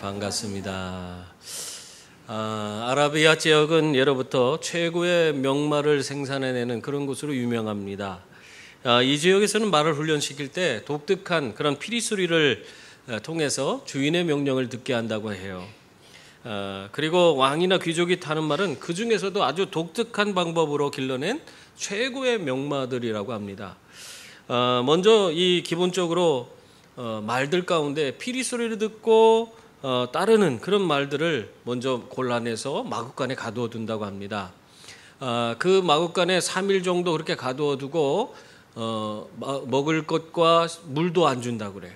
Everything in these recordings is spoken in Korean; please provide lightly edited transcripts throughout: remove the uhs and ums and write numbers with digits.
반갑습니다. 아라비아 지역은 예로부터 최고의 명말을 생산해내는 그런 곳으로 유명합니다. 이 지역에서는 말을 훈련시킬 때 독특한 그런 피리 소리를 통해서 주인의 명령을 듣게 한다고 해요. 그리고 왕이나 귀족이 타는 말은 그 중에서도 아주 독특한 방법으로 길러낸 최고의 명마들이라고 합니다. 먼저 이 기본적으로 말들 가운데 피리 소리를 듣고 따르는 그런 말들을 먼저 골라내서 마구간에 가두어 둔다고 합니다. 그 마구간에 3일 정도 그렇게 가두어 두고 먹을 것과 물도 안 준다고 그래요.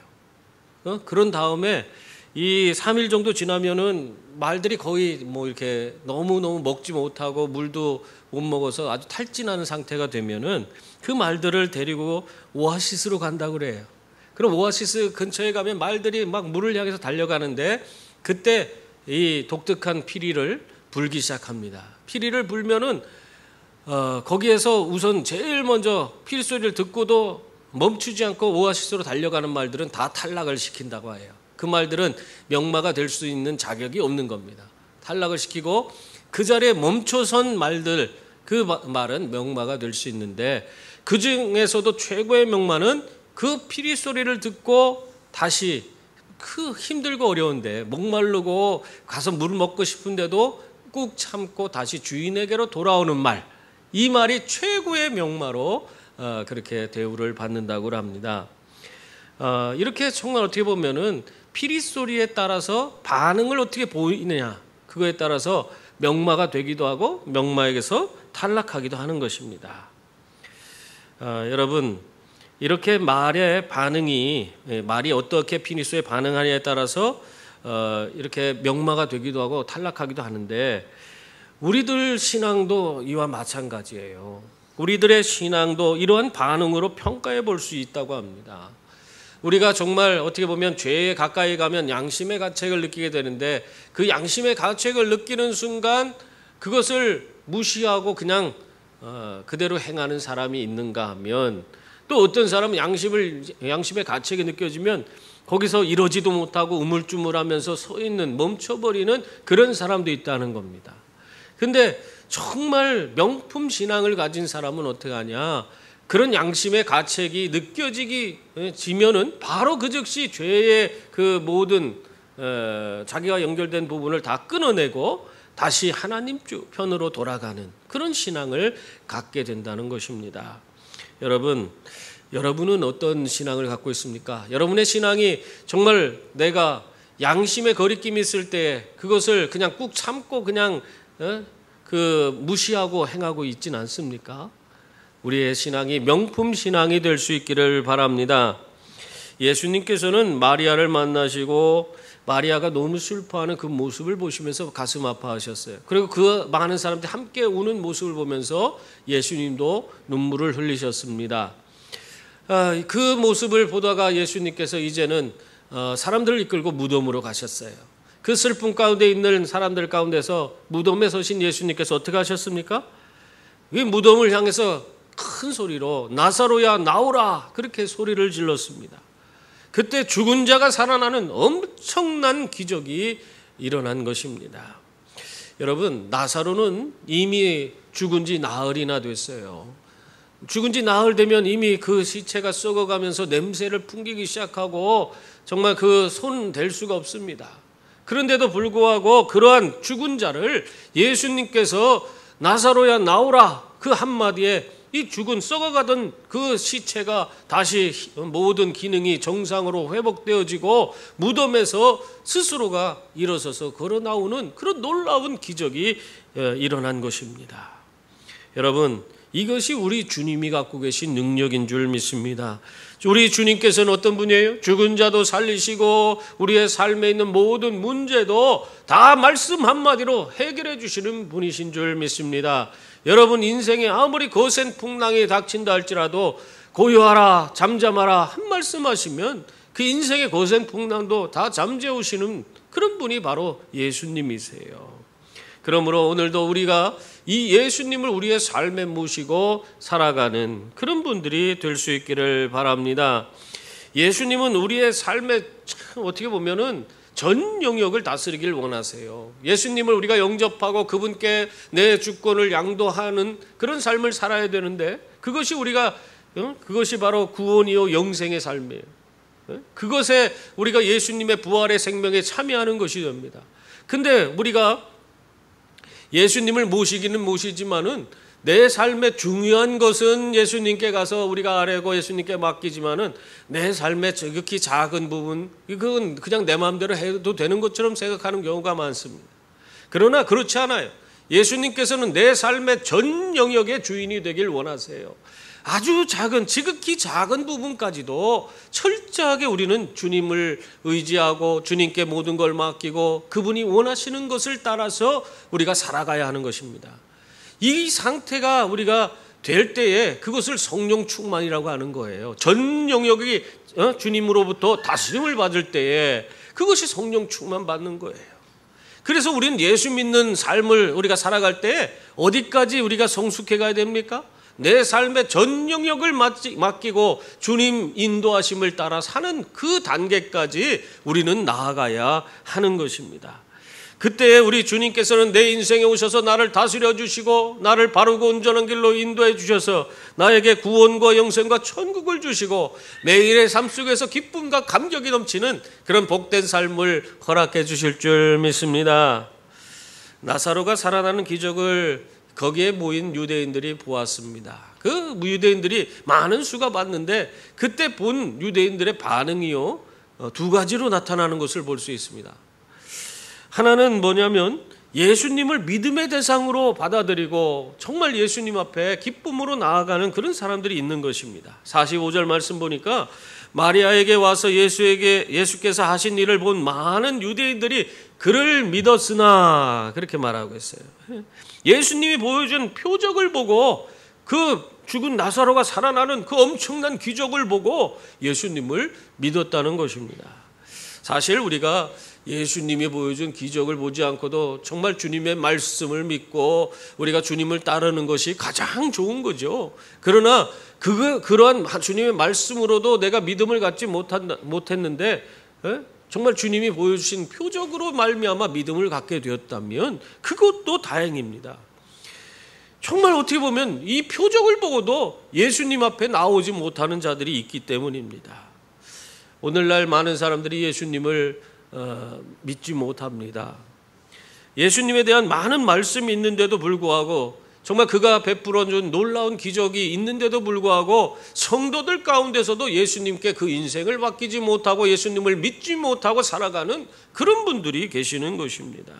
그런 다음에 이 3일 정도 지나면은 말들이 거의 뭐 이렇게 너무너무 먹지 못하고 물도 못 먹어서 아주 탈진하는 상태가 되면은 그 말들을 데리고 오아시스로 간다고 그래요. 그럼 오아시스 근처에 가면 말들이 막 물을 향해서 달려가는데 그때 이 독특한 피리를 불기 시작합니다. 피리를 불면은 거기에서 우선 제일 먼저 피리 소리를 듣고도 멈추지 않고 오아시스로 달려가는 말들은 다 탈락을 시킨다고 해요. 그 말들은 명마가 될 수 있는 자격이 없는 겁니다. 탈락을 시키고 그 자리에 멈춰선 말들, 그 말은 명마가 될 수 있는데 그 중에서도 최고의 명마는 그 피리 소리를 듣고 다시 그 힘들고 어려운데 목마르고 가서 물 먹고 싶은데도 꾹 참고 다시 주인에게로 돌아오는 말, 이 말이 최고의 명마로 그렇게 대우를 받는다고 합니다. 이렇게 정말 어떻게 보면은 피리 소리에 따라서 반응을 어떻게 보이느냐, 그거에 따라서 명마가 되기도 하고 명마에게서 탈락하기도 하는 것입니다. 여러분, 이렇게 말의 반응이, 말이 어떻게 피리 소리에 반응하냐에 따라서 이렇게 명마가 되기도 하고 탈락하기도 하는데 우리들 신앙도 이와 마찬가지예요. 우리들의 신앙도 이러한 반응으로 평가해 볼 수 있다고 합니다. 우리가 정말 어떻게 보면 죄에 가까이 가면 양심의 가책을 느끼게 되는데 그 양심의 가책을 느끼는 순간 그것을 무시하고 그냥 그대로 행하는 사람이 있는가 하면, 또 어떤 사람은 양심의 가책이 느껴지면 거기서 이러지도 못하고 우물쭈물하면서 서 있는, 멈춰버리는 그런 사람도 있다는 겁니다. 근데 정말 명품 신앙을 가진 사람은 어떻게 하냐? 그런 양심의 가책이 느껴지면은 바로 그 즉시 죄의 그 모든 자기와 연결된 부분을 다 끊어내고 다시 하나님 편으로 돌아가는 그런 신앙을 갖게 된다는 것입니다. 여러분은 어떤 신앙을 갖고 있습니까? 여러분의 신앙이 정말 내가 양심의 거리낌이 있을 때 그것을 그냥 꾹 참고 그냥 무시하고 행하고 있진 않습니까? 우리의 신앙이 명품 신앙이 될 수 있기를 바랍니다. 예수님께서는 마리아를 만나시고 마리아가 너무 슬퍼하는 그 모습을 보시면서 가슴 아파하셨어요. 그리고 그 많은 사람들이 함께 우는 모습을 보면서 예수님도 눈물을 흘리셨습니다. 그 모습을 보다가 예수님께서 이제는 사람들을 이끌고 무덤으로 가셨어요. 그 슬픔 가운데 있는 사람들 가운데서 무덤에 서신 예수님께서 어떻게 하셨습니까? 이 무덤을 향해서 큰 소리로 나사로야 나오라, 그렇게 소리를 질렀습니다. 그때 죽은 자가 살아나는 엄청난 기적이 일어난 것입니다. 여러분, 나사로는 이미 죽은 지 나흘이나 됐어요. 죽은 지 나흘 되면 이미 그 시체가 썩어가면서 냄새를 풍기기 시작하고 정말 그 손 댈 수가 없습니다. 그런데도 불구하고 그러한 죽은 자를 예수님께서 나사로야 나오라, 그 한마디에 이 죽은 썩어가던 그 시체가 다시 모든 기능이 정상으로 회복되어지고 무덤에서 스스로가 일어서서 걸어 나오는 그런 놀라운 기적이 일어난 것입니다. 여러분, 이것이 우리 주님이 갖고 계신 능력인 줄 믿습니다. 우리 주님께서는 어떤 분이에요? 죽은 자도 살리시고 우리의 삶에 있는 모든 문제도 다 말씀 한마디로 해결해 주시는 분이신 줄 믿습니다. 여러분, 인생에 아무리 거센 풍랑이 닥친다 할지라도 고요하라, 잠잠하라 한 말씀 하시면 그 인생의 거센 풍랑도 다 잠재우시는 그런 분이 바로 예수님이세요. 그러므로 오늘도 우리가 이 예수님을 우리의 삶에 모시고 살아가는 그런 분들이 될 수 있기를 바랍니다. 예수님은 우리의 삶에 참 어떻게 보면은 전 영역을 다스리길 원하세요. 예수님을 우리가 영접하고 그분께 내 주권을 양도하는 그런 삶을 살아야 되는데 그것이 그것이 바로 구원이요 영생의 삶이에요. 그것에 우리가 예수님의 부활의 생명에 참여하는 것이 됩니다. 근데 우리가 예수님을 모시기는 모시지만은 내 삶의 중요한 것은 예수님께 가서 우리가 아뢰고 예수님께 맡기지만은 내 삶의 지극히 작은 부분, 그건 그냥 내 마음대로 해도 되는 것처럼 생각하는 경우가 많습니다. 그러나 그렇지 않아요. 예수님께서는 내 삶의 전 영역의 주인이 되길 원하세요. 아주 작은, 지극히 작은 부분까지도 철저하게 우리는 주님을 의지하고 주님께 모든 걸 맡기고 그분이 원하시는 것을 따라서 우리가 살아가야 하는 것입니다. 이 상태가 우리가 될 때에 그것을 성령 충만이라고 하는 거예요. 전 영역이 주님으로부터 다스림을 받을 때에 그것이 성령 충만 받는 거예요. 그래서 우리는 예수 믿는 삶을 우리가 살아갈 때 어디까지 우리가 성숙해 가야 됩니까? 내 삶의 전 영역을 맡기고 주님 인도하심을 따라 사는 그 단계까지 우리는 나아가야 하는 것입니다. 그때 우리 주님께서는 내 인생에 오셔서 나를 다스려 주시고 나를 바르고 온전한 길로 인도해 주셔서 나에게 구원과 영생과 천국을 주시고 매일의 삶 속에서 기쁨과 감격이 넘치는 그런 복된 삶을 허락해 주실 줄 믿습니다. 나사로가 살아나는 기적을 거기에 모인 유대인들이 보았습니다. 그 유대인들이 많은 수가 봤는데 그때 본 유대인들의 반응이요, 두 가지로 나타나는 것을 볼 수 있습니다. 하나는 뭐냐면 예수님을 믿음의 대상으로 받아들이고 정말 예수님 앞에 기쁨으로 나아가는 그런 사람들이 있는 것입니다. 45절 말씀 보니까 마리아에게 와서 예수께서 하신 일을 본 많은 유대인들이 그를 믿었으나 그렇게 말하고 있어요. 예수님이 보여준 표적을 보고 그 죽은 나사로가 살아나는 그 엄청난 기적을 보고 예수님을 믿었다는 것입니다. 사실 우리가 예수님이 보여준 기적을 보지 않고도 정말 주님의 말씀을 믿고 우리가 주님을 따르는 것이 가장 좋은 거죠. 그러나 그러한 주님의 말씀으로도 내가 믿음을 갖지 못했는데 정말 주님이 보여주신 표적으로 말미암아 믿음을 갖게 되었다면 그것도 다행입니다. 정말 어떻게 보면 이 표적을 보고도 예수님 앞에 나오지 못하는 자들이 있기 때문입니다. 오늘날 많은 사람들이 예수님을 믿지 못합니다. 예수님에 대한 많은 말씀이 있는데도 불구하고 정말 그가 베풀어준 놀라운 기적이 있는데도 불구하고 성도들 가운데서도 예수님께 그 인생을 맡기지 못하고 예수님을 믿지 못하고 살아가는 그런 분들이 계시는 것입니다.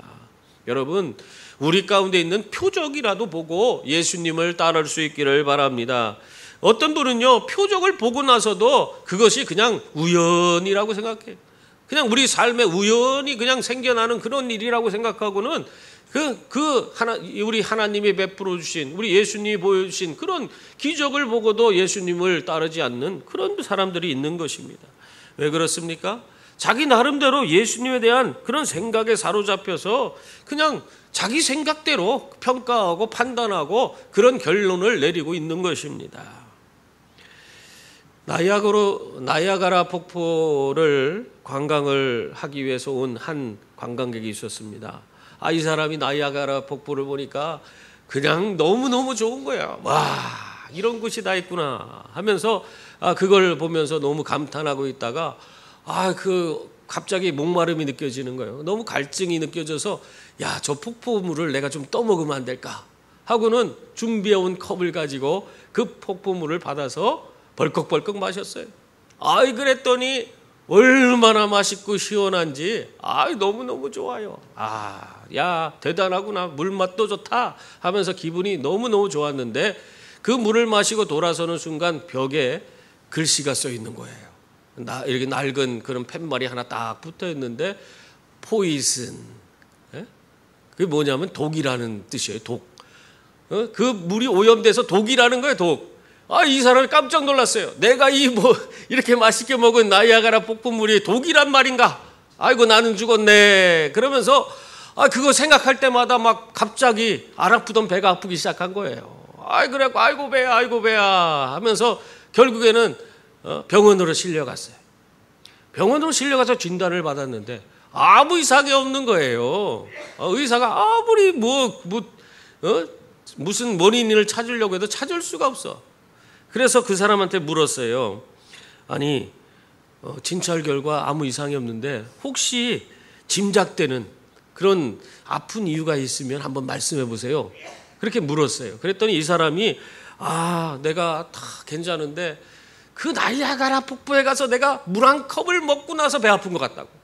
여러분, 우리 가운데 있는 표적이라도 보고 예수님을 따를 수 있기를 바랍니다. 어떤 분은요, 표적을 보고 나서도 그것이 그냥 우연이라고 생각해요. 그냥 우리 삶에 우연히 그냥 생겨나는 그런 일이라고 생각하고는 우리 하나님이 베풀어 주신, 우리 예수님이 보여주신 그런 기적을 보고도 예수님을 따르지 않는 그런 사람들이 있는 것입니다. 왜 그렇습니까? 자기 나름대로 예수님에 대한 그런 생각에 사로잡혀서 그냥 자기 생각대로 평가하고 판단하고 그런 결론을 내리고 있는 것입니다. 나이아가라 폭포를 관광을 하기 위해서 온 한 관광객이 있었습니다. 이 사람이 나이아가라 폭포를 보니까 그냥 너무너무 좋은 거야. 와, 이런 곳이 다 있구나 하면서 그걸 보면서 너무 감탄하고 있다가 갑자기 목마름이 느껴지는 거예요. 너무 갈증이 느껴져서 저 폭포물을 내가 좀 떠먹으면 안 될까 하고는 준비해온 컵을 가지고 그 폭포물을 받아서 벌컥벌컥 마셨어요. 그랬더니 얼마나 맛있고 시원한지 너무너무 좋아요. 대단하구나, 물맛도 좋다 하면서 기분이 너무너무 좋았는데 그 물을 마시고 돌아서는 순간 벽에 글씨가 써 있는 거예요. 이렇게 낡은 그런 팻말이 하나 딱 붙어 있는데 포이즌, 그게 뭐냐면 독이라는 뜻이에요. 독. 그 물이 오염돼서 독이라는 거예요. 독. 이 사람이 깜짝 놀랐어요. 내가 이렇게 맛있게 먹은 나이아가라 폭포물이 독이란 말인가? 아이고, 나는 죽었네. 그러면서 그거 생각할 때마다 막 갑자기 안 아프던 배가 아프기 시작한 거예요. 그래, 아이고 배야 하면서 결국에는 병원으로 실려갔어요. 병원으로 실려가서 진단을 받았는데 아무 이상이 없는 거예요. 의사가 아무리 무슨 원인을 찾으려고 해도 찾을 수가 없어. 그래서 그 사람한테 물었어요. 아니, 진찰 결과 아무 이상이 없는데 혹시 짐작되는 그런 아픈 이유가 있으면 한번 말씀해 보세요. 그렇게 물었어요. 그랬더니 이 사람이 내가 다 괜찮은데 그 나이아가라 폭포에 가서 내가 물 한 컵을 먹고 나서 배 아픈 것 같다고.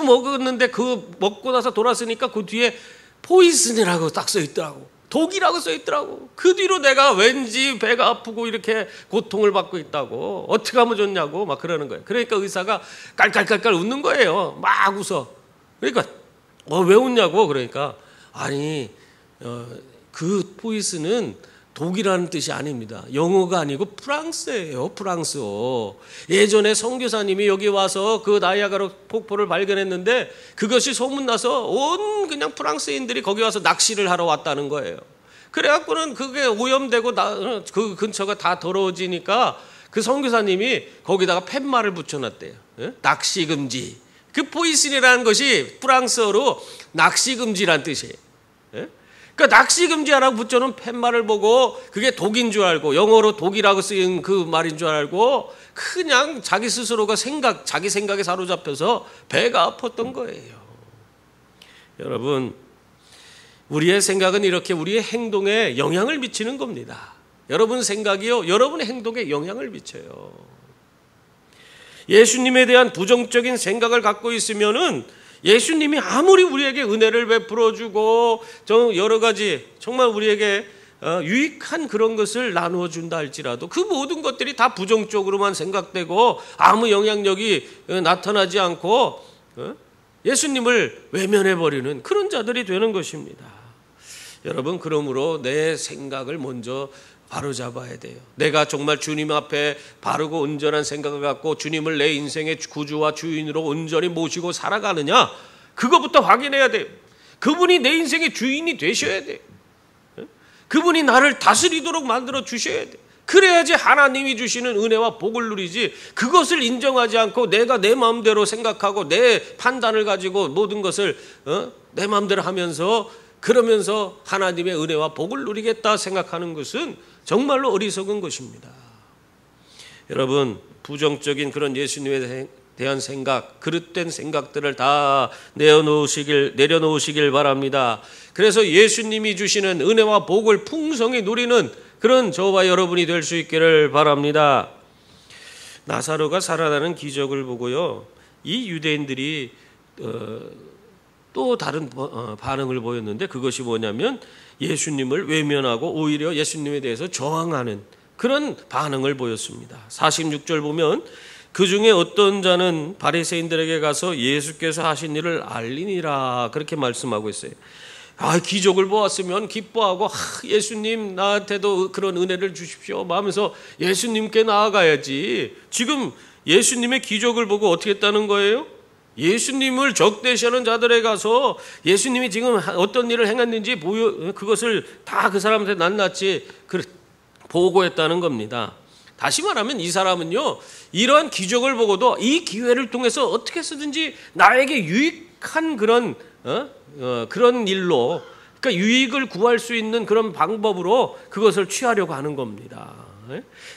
먹었는데 먹고 나서 돌았으니까 그 뒤에 포이즌이라고 딱 써 있더라고. 독이라고 써 있더라고. 그 뒤로 내가 왠지 배가 아프고 이렇게 고통을 받고 있다고. 어떻게 하면 좋냐고 막 그러는 거예요. 그러니까 의사가 깔깔깔깔 웃는 거예요. 막 웃어. 그러니까 왜 웃냐고. 그러니까 아니 그 포이즌은 독이라는 뜻이 아닙니다. 영어가 아니고 프랑스예요. 프랑스어. 예전에 선교사님이 여기 와서 그 나이아가라 폭포를 발견했는데 그것이 소문나서 온 그냥 프랑스인들이 거기 와서 낚시를 하러 왔다는 거예요. 그래갖고는 그게 오염되고 그 근처가 다 더러워지니까 그 선교사님이 거기다가 팻말을 붙여놨대요. 낚시 금지. 그 포이즌이라는 것이 프랑스어로 낚시 금지란 뜻이에요. 그러니까 낚시 금지하라고 붙여놓은 팻말을 보고 그게 독인 줄 알고 영어로 독이라고 쓰인 그 말인 줄 알고 그냥 자기 스스로가 자기 생각에 사로잡혀서 배가 아팠던 거예요. 여러분, 우리의 생각은 이렇게 우리의 행동에 영향을 미치는 겁니다. 여러분 생각이요, 여러분의 행동에 영향을 미쳐요. 예수님에 대한 부정적인 생각을 갖고 있으면은 예수님이 아무리 우리에게 은혜를 베풀어주고 여러 가지 정말 우리에게 유익한 그런 것을 나누어 준다 할지라도 그 모든 것들이 다 부정적으로만 생각되고 아무 영향력이 나타나지 않고 예수님을 외면해버리는 그런 자들이 되는 것입니다. 여러분, 그러므로 내 생각을 먼저 바로잡아야 돼요. 내가 정말 주님 앞에 바르고 온전한 생각을 갖고 주님을 내 인생의 구주와 주인으로 온전히 모시고 살아가느냐, 그것부터 확인해야 돼요. 그분이 내 인생의 주인이 되셔야 돼요. 그분이 나를 다스리도록 만들어 주셔야 돼요. 그래야지 하나님이 주시는 은혜와 복을 누리지, 그것을 인정하지 않고 내가 내 마음대로 생각하고 내 판단을 가지고 모든 것을 내 마음대로 하면서 그러면서 하나님의 은혜와 복을 누리겠다 생각하는 것은 정말로 어리석은 것입니다. 여러분, 부정적인 그런 예수님에 대한 생각, 그릇된 생각들을 다 내려놓으시길 바랍니다. 그래서 예수님이 주시는 은혜와 복을 풍성히 누리는 그런 저와 여러분이 될 수 있기를 바랍니다. 나사로가 살아나는 기적을 보고요, 이 유대인들이 또 다른 반응을 보였는데 그것이 뭐냐면 예수님을 외면하고 오히려 예수님에 대해서 저항하는 그런 반응을 보였습니다. 46절 보면 그 중에 어떤 자는 바리새인들에게 가서 예수께서 하신 일을 알리니라 그렇게 말씀하고 있어요. 기적을 보았으면 기뻐하고 예수님 나한테도 그런 은혜를 주십시오 하면서 예수님께 나아가야지. 지금 예수님의 기적을 보고 어떻게 했다는 거예요? 예수님을 적대시하는 자들에 가서 예수님이 지금 어떤 일을 행했는지 그것을 다 그 사람한테 낱낱이 보고했다는 겁니다. 다시 말하면 이 사람은요, 이러한 기적을 보고도 이 기회를 통해서 어떻게 쓰든지 나에게 유익한 그런 일로, 그러니까 유익을 구할 수 있는 그런 방법으로 그것을 취하려고 하는 겁니다.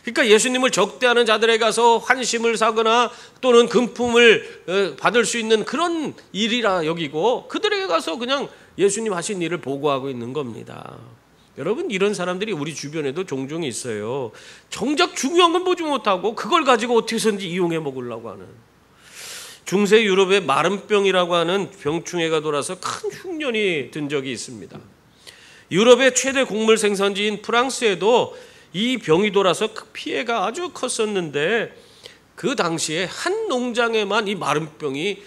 그러니까 예수님을 적대하는 자들에 가서 환심을 사거나 또는 금품을 받을 수 있는 그런 일이라 여기고 그들에게 가서 그냥 예수님 하신 일을 보고하고 있는 겁니다. 여러분, 이런 사람들이 우리 주변에도 종종 있어요. 정작 중요한 건 보지 못하고 그걸 가지고 어떻게 해서든지 이용해 먹으려고 하는. 중세 유럽에 마른병이라고 하는 병충해가 돌아서 큰 흉년이 든 적이 있습니다. 유럽의 최대 곡물 생산지인 프랑스에도 이 병이 돌아서 피해가 아주 컸었는데 그 당시에 한 농장에만 이 마른병이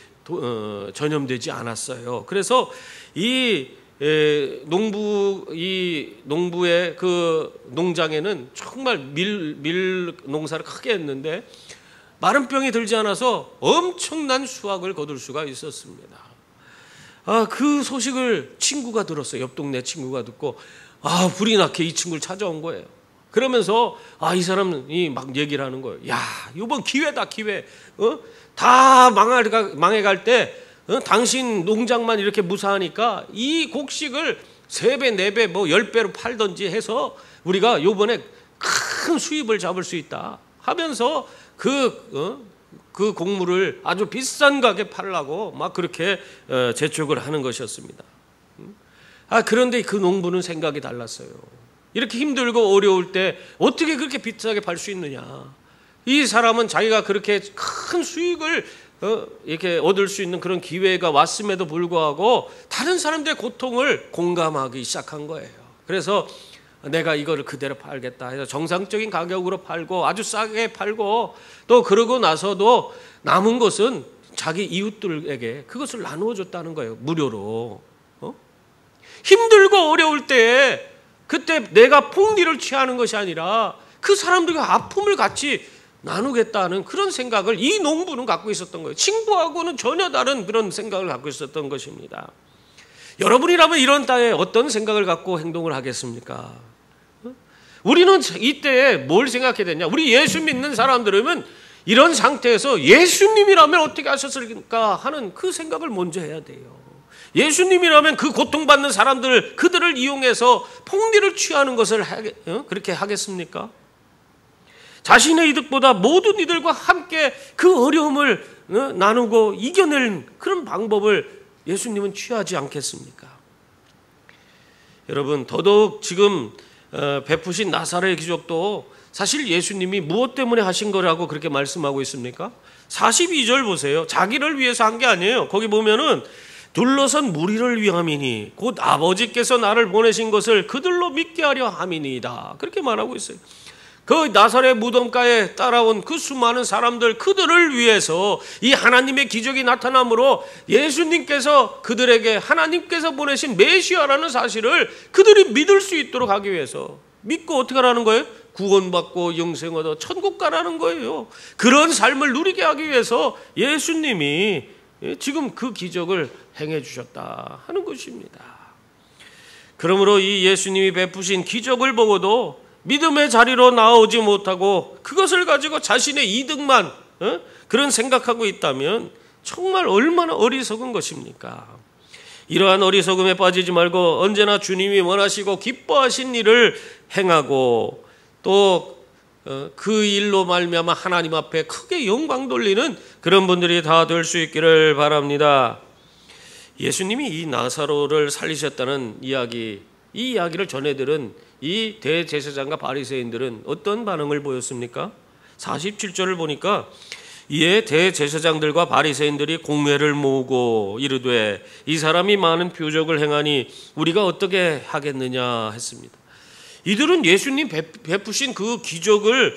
전염되지 않았어요. 그래서 이 농부의 그 농장에는 정말 밀 농사를 크게 했는데 마른병이 들지 않아서 엄청난 수확을 거둘 수가 있었습니다. 그 소식을 친구가 들었어요. 옆 동네 친구가 듣고 불이 나게 이 친구를 찾아온 거예요. 그러면서 이 사람이 막 얘기를 하는 거예요. 야, 이번 기회다, 기회. 다 망해갈 때 당신 농장만 이렇게 무사하니까 이 곡식을 3배, 4배, 뭐 10배로 팔던지 해서 우리가 요번에 큰 수입을 잡을 수 있다 하면서 그 곡물을 아주 비싼 가격에 팔라고 막 그렇게 재촉을 하는 것이었습니다. 그런데 그 농부는 생각이 달랐어요. 이렇게 힘들고 어려울 때 어떻게 그렇게 비싸게 팔 수 있느냐. 이 사람은 자기가 그렇게 큰 수익을 이렇게 얻을 수 있는 그런 기회가 왔음에도 불구하고 다른 사람들의 고통을 공감하기 시작한 거예요. 그래서 내가 이거를 그대로 팔겠다 해서 정상적인 가격으로 팔고 아주 싸게 팔고 또 그러고 나서도 남은 것은 자기 이웃들에게 그것을 나누어 줬다는 거예요. 무료로. 힘들고 어려울 때 그때 내가 폭리를 취하는 것이 아니라 그 사람들과 아픔을 같이 나누겠다는 그런 생각을 이 농부는 갖고 있었던 거예요. 친구하고는 전혀 다른 그런 생각을 갖고 있었던 것입니다. 여러분이라면 이런 때에 어떤 생각을 갖고 행동을 하겠습니까? 우리는 이때에 뭘 생각해야 되냐? 우리 예수 믿는 사람들은 이런 상태에서 예수님이라면 어떻게 하셨을까 하는 그 생각을 먼저 해야 돼요. 예수님이라면 그 고통받는 사람들, 그들을 이용해서 폭리를 취하는 것을 그렇게 하겠습니까? 자신의 이득보다 모든 이들과 함께 그 어려움을 나누고 이겨낼 그런 방법을 예수님은 취하지 않겠습니까? 여러분, 더더욱 지금 베푸신 나사렛의 기적도 사실 예수님이 무엇 때문에 하신 거라고 그렇게 말씀하고 있습니까? 42절 보세요. 자기를 위해서 한 게 아니에요. 거기 보면은 둘러선 무리를 위함이니 곧 아버지께서 나를 보내신 것을 그들로 믿게 하려 함이니이다. 그렇게 말하고 있어요. 그 나사렛 무덤가에 따라온 그 수많은 사람들, 그들을 위해서 이 하나님의 기적이 나타남으로 예수님께서 그들에게 하나님께서 보내신 메시아라는 사실을 그들이 믿을 수 있도록 하기 위해서, 믿고 어떻게 하라는 거예요? 구원받고 영생 얻어 천국 가라는 거예요. 그런 삶을 누리게 하기 위해서 예수님이 지금 그 기적을 행해 주셨다 하는 것입니다. 그러므로 이 예수님이 베푸신 기적을 보고도 믿음의 자리로 나오지 못하고 그것을 가지고 자신의 이득만 그런 생각하고 있다면 정말 얼마나 어리석은 것입니까? 이러한 어리석음에 빠지지 말고 언제나 주님이 원하시고 기뻐하신 일을 행하고 또 그 일로 말미암아 하나님 앞에 크게 영광 돌리는 그런 분들이 다 될 수 있기를 바랍니다. 예수님이 이 나사로를 살리셨다는 이야기, 이 이야기를 전해들은 이 대제사장과 바리새인들은 어떤 반응을 보였습니까? 47절을 보니까 이에 대제사장들과 바리새인들이 공회를 모으고 이르되 이 사람이 많은 표적을 행하니 우리가 어떻게 하겠느냐 했습니다. 이들은 예수님 베푸신 그 기적을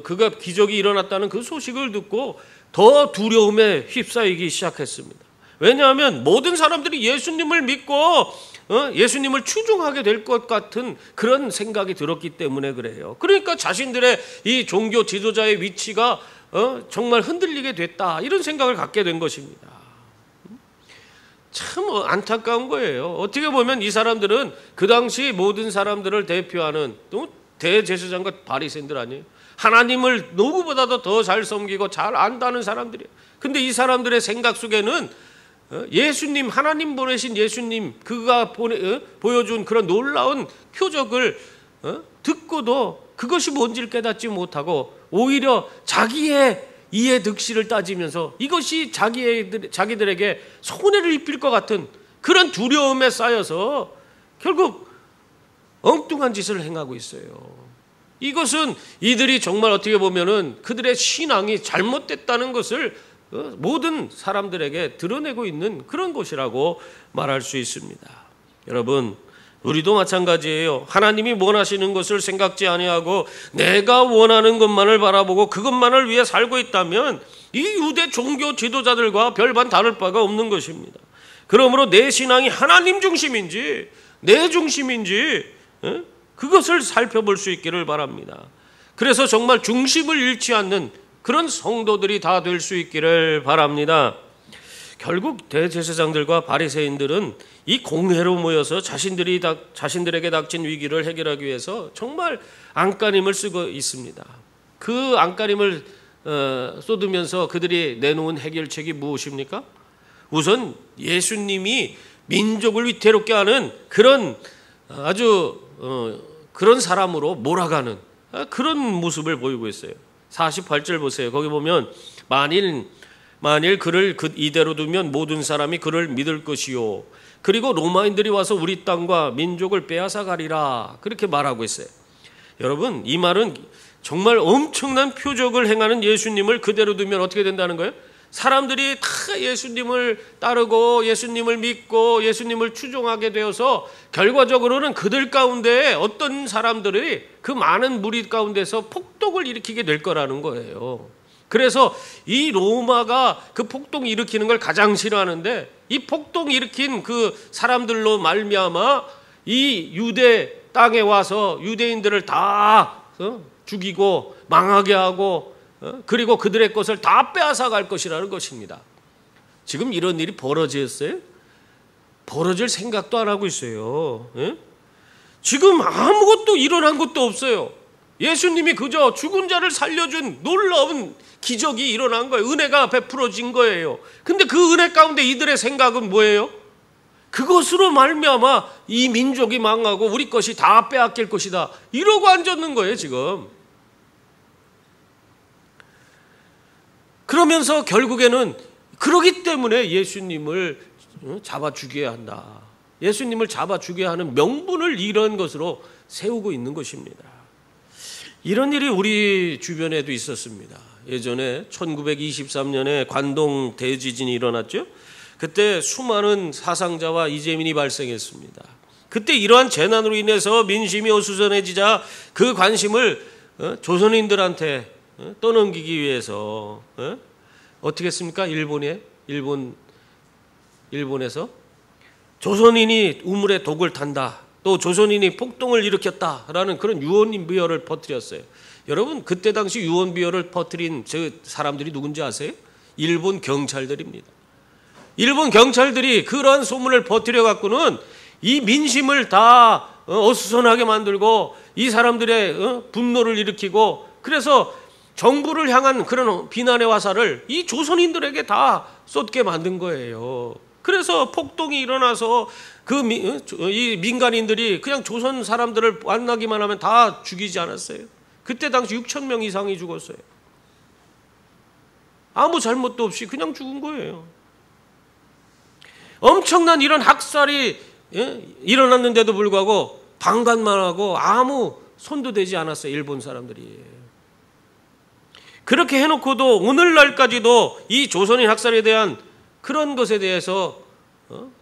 그가 기적이 일어났다는 그 소식을 듣고 더 두려움에 휩싸이기 시작했습니다. 왜냐하면 모든 사람들이 예수님을 믿고 예수님을 추종하게 될 것 같은 그런 생각이 들었기 때문에 그래요. 그러니까 자신들의 이 종교 지도자의 위치가 정말 흔들리게 됐다, 이런 생각을 갖게 된 것입니다. 참 안타까운 거예요. 어떻게 보면 이 사람들은 그 당시 모든 사람들을 대표하는 또 대제사장과 바리새인들 아니에요. 하나님을 누구보다도 더 잘 섬기고 잘 안다는 사람들이에요. 근데 이 사람들의 생각 속에는 예수님, 하나님 보내신 예수님, 그가 보여준 그런 놀라운 표적을 듣고도 그것이 뭔지를 깨닫지 못하고 오히려 자기의 이해 득실을 따지면서 이것이 자기들에게 손해를 입힐 것 같은 그런 두려움에 쌓여서 결국 엉뚱한 짓을 행하고 있어요. 이것은 이들이 정말 어떻게 보면은 그들의 신앙이 잘못됐다는 것을 모든 사람들에게 드러내고 있는 그런 것이라고 말할 수 있습니다. 여러분, 우리도 마찬가지예요. 하나님이 원하시는 것을 생각지 아니하고 내가 원하는 것만을 바라보고 그것만을 위해 살고 있다면 이 유대 종교 지도자들과 별반 다를 바가 없는 것입니다. 그러므로 내 신앙이 하나님 중심인지 내 중심인지 그것을 살펴볼 수 있기를 바랍니다. 그래서 정말 중심을 잃지 않는 그런 성도들이 다 될 수 있기를 바랍니다. 결국 대제사장들과 바리새인들은 이 공회로 모여서 자신들에게 닥친 위기를 해결하기 위해서 정말 안간힘을 쓰고 있습니다. 그 안간힘을 쏟으면서 그들이 내놓은 해결책이 무엇입니까? 우선 예수님이 민족을 위태롭게 하는 그런 아주 그런 사람으로 몰아가는 그런 모습을 보이고 있어요. 48절 보세요. 거기 보면 만일 그를 이대로 두면 모든 사람이 그를 믿을 것이요, 그리고 로마인들이 와서 우리 땅과 민족을 빼앗아 가리라, 그렇게 말하고 있어요. 여러분, 이 말은 정말 엄청난 표적을 행하는 예수님을 그대로 두면 어떻게 된다는 거예요? 사람들이 다 예수님을 따르고 예수님을 믿고 예수님을 추종하게 되어서 결과적으로는 그들 가운데 어떤 사람들이 그 많은 무리 가운데서 폭동을 일으키게 될 거라는 거예요. 그래서 이 로마가 그 폭동 일으키는 걸 가장 싫어하는데, 이 폭동 일으킨 그 사람들로 말미암아 이 유대 땅에 와서 유대인들을 다 죽이고 망하게 하고 그리고 그들의 것을 다 빼앗아 갈 것이라는 것입니다. 지금 이런 일이 벌어졌어요? 벌어질 생각도 안 하고 있어요. 지금 아무것도 일어난 것도 없어요. 예수님이 그저 죽은 자를 살려준 놀라운 기적이 일어난 거예요. 은혜가 베풀어진 거예요. 근데 그 은혜 가운데 이들의 생각은 뭐예요? 그것으로 말미암아 이 민족이 망하고 우리 것이 다 빼앗길 것이다, 이러고 앉았는 거예요 지금. 그러면서 결국에는 그러기 때문에 예수님을 잡아 죽여야 한다, 예수님을 잡아 죽여야 하는 명분을 이런 것으로 세우고 있는 것입니다. 이런 일이 우리 주변에도 있었습니다. 예전에 1923년에 관동 대지진이 일어났죠. 그때 수많은 사상자와 이재민이 발생했습니다. 그때 이러한 재난으로 인해서 민심이 어수선해지자 그 관심을 조선인들한테 떠넘기기 위해서 어떻게 했습니까? 일본에서 조선인이 우물에 독을 탄다, 또 조선인이 폭동을 일으켰다라는 그런 유언비어를 퍼뜨렸어요. 여러분, 그때 당시 유언비어를 퍼뜨린 저 사람들이 누군지 아세요? 일본 경찰들입니다. 일본 경찰들이 그러한 소문을 퍼뜨려 갖고는 이 민심을 다 어수선하게 만들고 이 사람들의 분노를 일으키고, 그래서 정부를 향한 그런 비난의 화살을 이 조선인들에게 다 쏟게 만든 거예요. 그래서 폭동이 일어나서 이 민간인들이 그냥 조선 사람들을 만나기만 하면 다 죽이지 않았어요. 그때 당시 6천 명 이상이 죽었어요. 아무 잘못도 없이 그냥 죽은 거예요. 엄청난 이런 학살이 일어났는데도 불구하고 방관만 하고 아무 손도 대지 않았어요, 일본 사람들이. 그렇게 해놓고도 오늘날까지도 이 조선인 학살에 대한 그런 것에 대해서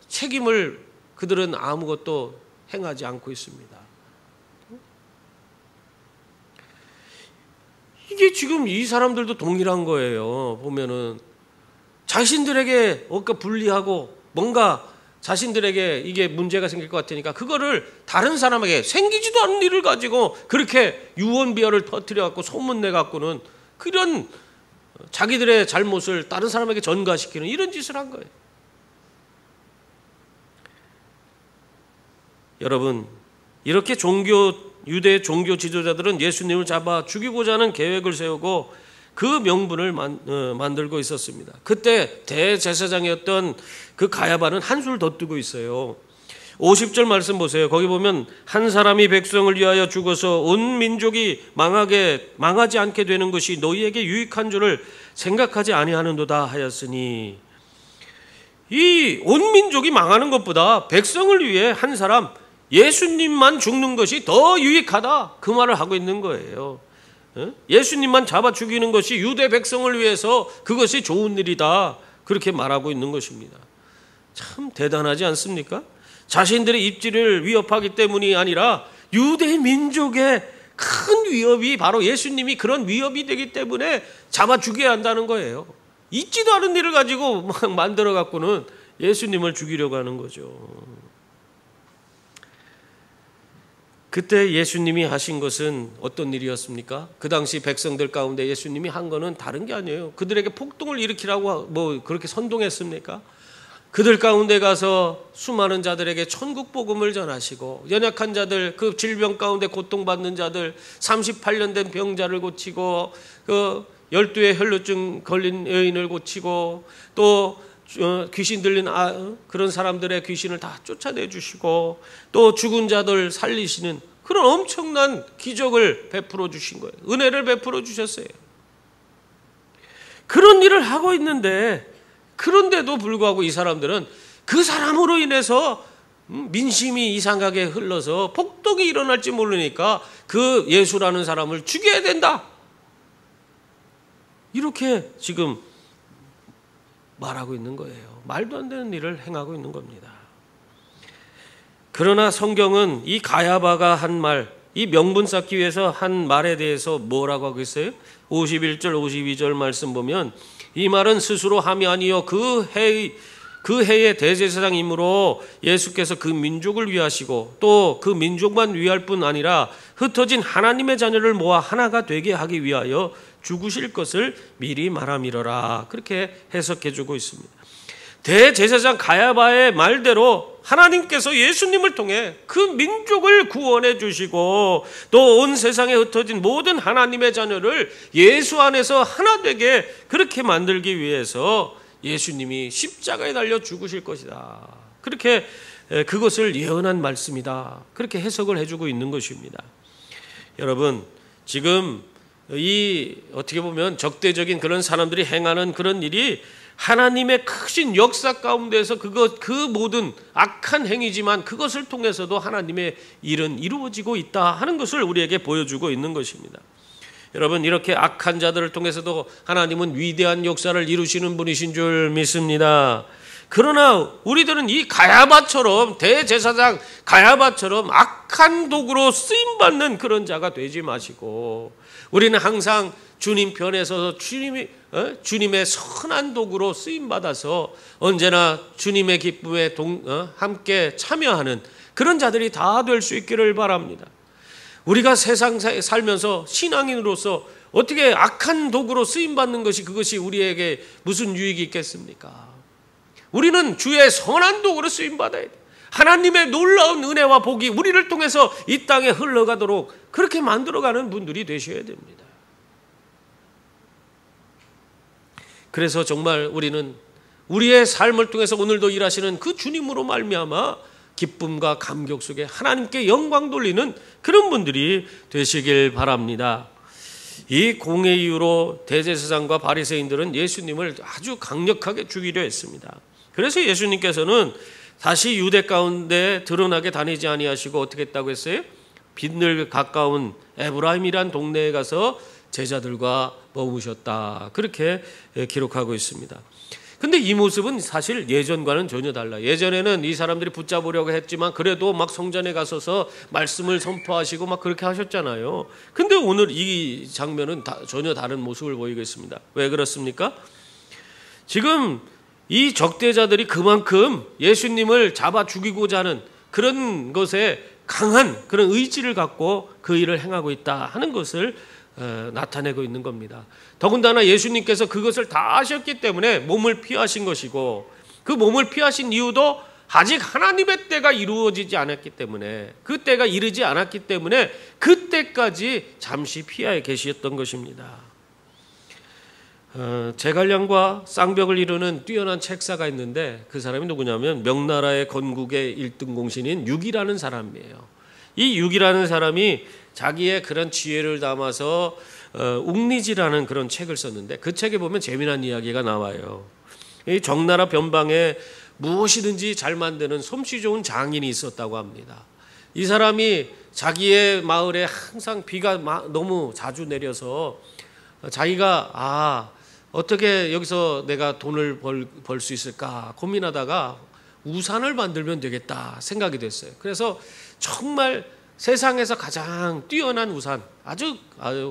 책임을 그들은 아무것도 행하지 않고 있습니다. 이게 지금 이 사람들도 동일한 거예요. 보면은 자신들에게 뭔가 불리하고 뭔가 자신들에게 이게 문제가 생길 것 같으니까 그거를 다른 사람에게 생기지도 않은 일을 가지고 그렇게 유언비어를 터뜨려 갖고 소문내 갖고는 그런 자기들의 잘못을 다른 사람에게 전가시키는 이런 짓을 한 거예요. 여러분, 이렇게 유대 종교 지도자들은 예수님을 잡아 죽이고자 하는 계획을 세우고 그 명분을 만들고 있었습니다. 그때 대제사장이었던 그 가야바는 한술 더 뜨고 있어요. 50절 말씀 보세요. 거기 보면 한 사람이 백성을 위하여 죽어서 온 민족이 망하지 않게 되는 것이 너희에게 유익한 줄을 생각하지 아니하는도다 하였으니, 이 온 민족이 망하는 것보다 백성을 위해 한 사람 예수님만 죽는 것이 더 유익하다, 그 말을 하고 있는 거예요. 예수님만 잡아 죽이는 것이 유대 백성을 위해서 그것이 좋은 일이다, 그렇게 말하고 있는 것입니다. 참 대단하지 않습니까? 자신들의 입지를 위협하기 때문이 아니라 유대 민족의 큰 위협이 바로 예수님이 그런 위협이 되기 때문에 잡아 죽여야 한다는 거예요. 있지도 않은 일을 가지고 막 만들어 갖고는 예수님을 죽이려고 하는 거죠. 그때 예수님이 하신 것은 어떤 일이었습니까? 그 당시 백성들 가운데 예수님이 한 거는 다른 게 아니에요. 그들에게 폭동을 일으키라고 뭐 그렇게 선동했습니까? 그들 가운데 가서 수많은 자들에게 천국 복음을 전하시고, 연약한 자들, 그 질병 가운데 고통받는 자들, 38년 된 병자를 고치고, 12의 혈루증 걸린 여인을 고치고 또 귀신 들린 그런 사람들의 귀신을 다 쫓아내 주시고 또 죽은 자들 살리시는 그런 엄청난 기적을 베풀어 주신 거예요. 은혜를 베풀어 주셨어요. 그런 일을 하고 있는데 그런데도 불구하고 이 사람들은 그 사람으로 인해서 민심이 이상하게 흘러서 폭동이 일어날지 모르니까 그 예수라는 사람을 죽여야 된다. 이렇게 지금 말하고 있는 거예요. 말도 안 되는 일을 행하고 있는 겁니다. 그러나 성경은 이 가야바가 한 말, 이 명분 쌓기 위해서 한 말에 대해서 뭐라고 하고 있어요? 51절 52절 말씀 보면 이 말은 스스로 함이 아니요 그 해의 대제사장이므로 예수께서 그 민족을 위하시고 또 그 민족만 위할 뿐 아니라 흩어진 하나님의 자녀를 모아 하나가 되게 하기 위하여 죽으실 것을 미리 말함이러라. 그렇게 해석해 주고 있습니다. 대제사장 가야바의 말대로 하나님께서 예수님을 통해 그 민족을 구원해 주시고 또 온 세상에 흩어진 모든 하나님의 자녀를 예수 안에서 하나 되게 그렇게 만들기 위해서 예수님이 십자가에 달려 죽으실 것이다. 그렇게 그것을 예언한 말씀이다. 그렇게 해석을 해주고 있는 것입니다. 여러분, 지금 이 어떻게 보면 적대적인 그런 사람들이 행하는 그런 일이 하나님의 크신 역사 가운데서 그 모든 악한 행위지만 그것을 통해서도 하나님의 일은 이루어지고 있다 하는 것을 우리에게 보여주고 있는 것입니다. 여러분, 이렇게 악한 자들을 통해서도 하나님은 위대한 역사를 이루시는 분이신 줄 믿습니다. 그러나 우리들은 이 가야바처럼 대제사장 가야바처럼 악한 도구로 쓰임받는 그런 자가 되지 마시고 우리는 항상 주님 편에 서서 주님의 선한 도구로 쓰임받아서 언제나 주님의 기쁨에 함께 참여하는 그런 자들이 다 될 수 있기를 바랍니다. 우리가 세상 살면서 신앙인으로서 어떻게 악한 도구로 쓰임받는 것이 그것이 우리에게 무슨 유익이 있겠습니까? 우리는 주의 선한 도구로 쓰임받아야 돼. 하나님의 놀라운 은혜와 복이 우리를 통해서 이 땅에 흘러가도록 그렇게 만들어가는 분들이 되셔야 됩니다. 그래서 정말 우리는 우리의 삶을 통해서 오늘도 일하시는 그 주님으로 말미암아 기쁨과 감격 속에 하나님께 영광 돌리는 그런 분들이 되시길 바랍니다. 이 공의 이유로 대제사장과 바리새인들은 예수님을 아주 강력하게 죽이려 했습니다. 그래서 예수님께서는 다시 유대 가운데 드러나게 다니지 아니하시고 어떻게 했다고 했어요? 빈들 가까운 에브라임이란 동네에 가서 제자들과 머무셨다. 그렇게 기록하고 있습니다. 근데 이 모습은 사실 예전과는 전혀 달라요. 예전에는 이 사람들이 붙잡으려고 했지만 그래도 막 성전에 가서서 말씀을 선포하시고 막 그렇게 하셨잖아요. 근데 오늘 이 장면은 전혀 다른 모습을 보이고 있습니다. 왜 그렇습니까? 지금 이 적대자들이 그만큼 예수님을 잡아 죽이고자 하는 그런 것에 강한 그런 의지를 갖고 그 일을 행하고 있다 하는 것을 나타내고 있는 겁니다. 더군다나 예수님께서 그것을 다 아셨기 때문에 몸을 피하신 것이고 그 몸을 피하신 이유도 아직 하나님의 때가 이루어지지 않았기 때문에 그 때가 이르지 않았기 때문에 그때까지 잠시 피하에 계셨던 것입니다. 제갈량과 쌍벽을 이루는 뛰어난 책사가 있는데 그 사람이 누구냐면 명나라의 건국의 1등 공신인 육이라는 사람이에요. 이 육이라는 사람이 자기의 그런 지혜를 담아서 웅리지라는 그런 책을 썼는데 그 책에 보면 재미난 이야기가 나와요. 이 정나라 변방에 무엇이든지 잘 만드는 솜씨 좋은 장인이 있었다고 합니다. 이 사람이 자기의 마을에 항상 비가 너무 자주 내려서 자기가 어떻게 여기서 내가 돈을 벌 수 있을까 고민하다가 우산을 만들면 되겠다 생각이 됐어요. 그래서 정말 세상에서 가장 뛰어난 우산, 아주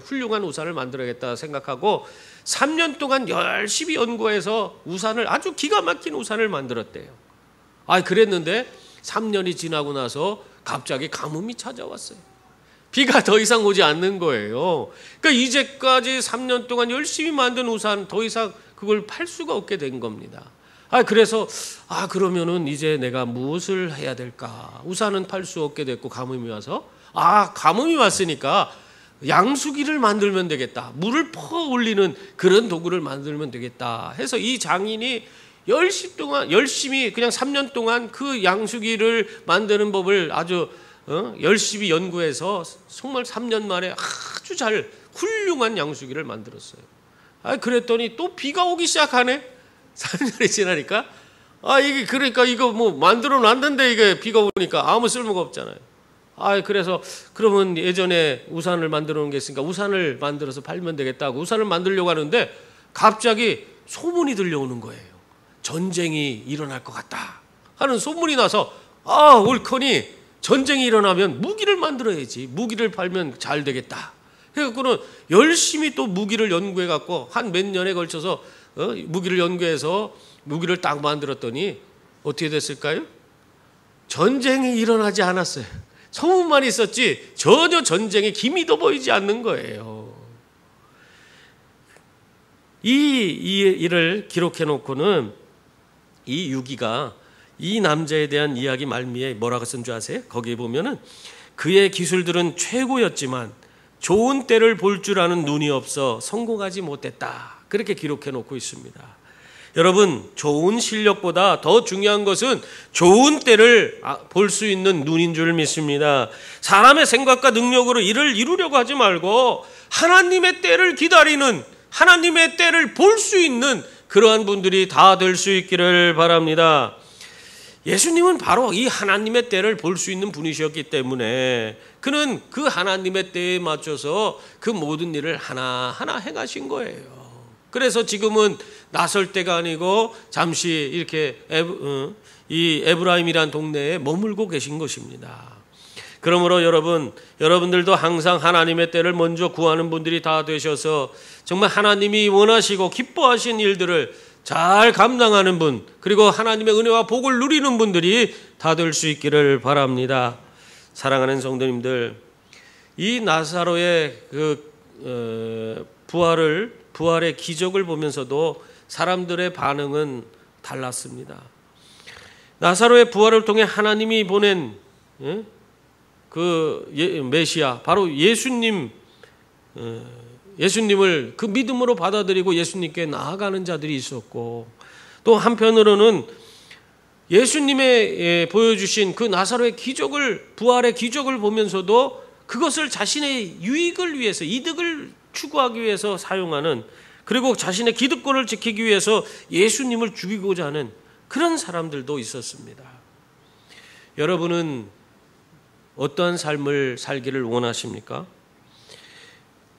훌륭한 우산을 만들어야겠다 생각하고 3년 동안 열심히 연구해서 우산을 아주 기가 막힌 우산을 만들었대요. 그랬는데 3년이 지나고 나서 갑자기 가뭄이 찾아왔어요. 비가 더 이상 오지 않는 거예요. 그러니까 이제까지 3년 동안 열심히 만든 우산 더 이상 그걸 팔 수가 없게 된 겁니다. 그래서 그러면은 이제 내가 무엇을 해야 될까? 우산은 팔 수 없게 됐고 가뭄이 와서 가뭄이 왔으니까 양수기를 만들면 되겠다. 물을 퍼 올리는 그런 도구를 만들면 되겠다 해서 이 장인이 열심히 그냥 3년 동안 그 양수기를 만드는 법을 아주 열심히 연구해서 정말 3년 만에 아주 잘 훌륭한 양수기를 만들었어요. 그랬더니 또 비가 오기 시작하네. 3년이 지나니까 이게 그러니까 이거 뭐 만들어 놨는데 이게 비가 오니까 아무 쓸모가 없잖아요. 그래서 그러면 예전에 우산을 만들어 놓은 게 있으니까 우산을 만들어서 팔면 되겠다고 우산을 만들려고 하는데 갑자기 소문이 들려오는 거예요. 전쟁이 일어날 것 같다 하는 소문이 나서 옳거니 전쟁이 일어나면 무기를 만들어야지. 무기를 팔면 잘 되겠다. 그래갖고는 열심히 또 무기를 연구해 갖고 한 몇 년에 걸쳐서 무기를 연구해서 무기를 딱 만들었더니 어떻게 됐을까요? 전쟁이 일어나지 않았어요. 소문만 있었지 전혀 전쟁의 기미도 보이지 않는 거예요. 이 일을 기록해 놓고는 이 유기가 이 남자에 대한 이야기 말미에 뭐라고 쓴 줄 아세요? 거기에 보면은 그의 기술들은 최고였지만 좋은 때를 볼 줄 아는 눈이 없어 성공하지 못했다. 그렇게 기록해 놓고 있습니다. 여러분, 좋은 실력보다 더 중요한 것은 좋은 때를 볼 수 있는 눈인 줄 믿습니다. 사람의 생각과 능력으로 일을 이루려고 하지 말고 하나님의 때를 기다리는, 하나님의 때를 볼 수 있는 그러한 분들이 다 될 수 있기를 바랍니다. 예수님은 바로 이 하나님의 때를 볼 수 있는 분이셨기 때문에 그는 그 하나님의 때에 맞춰서 그 모든 일을 하나하나 행하신 거예요. 그래서 지금은 나설 때가 아니고 잠시 이렇게 이 에브라임이란 동네에 머물고 계신 것입니다. 그러므로 여러분들도 항상 하나님의 때를 먼저 구하는 분들이 다 되셔서 정말 하나님이 원하시고 기뻐하신 일들을 잘 감당하는 분, 그리고 하나님의 은혜와 복을 누리는 분들이 다 될 수 있기를 바랍니다. 사랑하는 성도님들, 이 나사로의 부활의 기적을 보면서도 사람들의 반응은 달랐습니다. 나사로의 부활을 통해 하나님이 보낸 그 메시아, 바로 예수님을 그 믿음으로 받아들이고 예수님께 나아가는 자들이 있었고, 또 한편으로는 예수님의 보여주신 그 나사로의 기적을, 부활의 기적을 보면서도 그것을 자신의 유익을 위해서, 이득을 추구하기 위해서 사용하는, 그리고 자신의 기득권을 지키기 위해서 예수님을 죽이고자 하는 그런 사람들도 있었습니다. 여러분은 어떠한 삶을 살기를 원하십니까?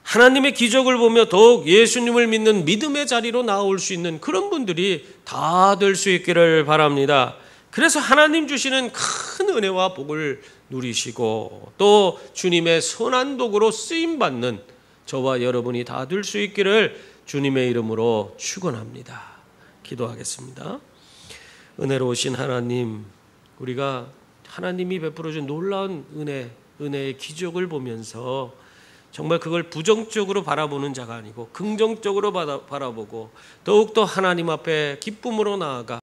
하나님의 기적을 보며 더욱 예수님을 믿는 믿음의 자리로 나올 수 있는 그런 분들이 다 될 수 있기를 바랍니다. 그래서 하나님 주시는 큰 은혜와 복을 누리시고 또 주님의 선한 도구로 쓰임받는 저와 여러분이 다 될 수 있기를 주님의 이름으로 축원합니다. 기도하겠습니다. 은혜로우신 하나님, 우리가 하나님이 베풀어준 놀라운 은혜의 기적을 보면서 정말 그걸 부정적으로 바라보는 자가 아니고 긍정적으로 바라보고 더욱더 하나님 앞에 기쁨으로 나아가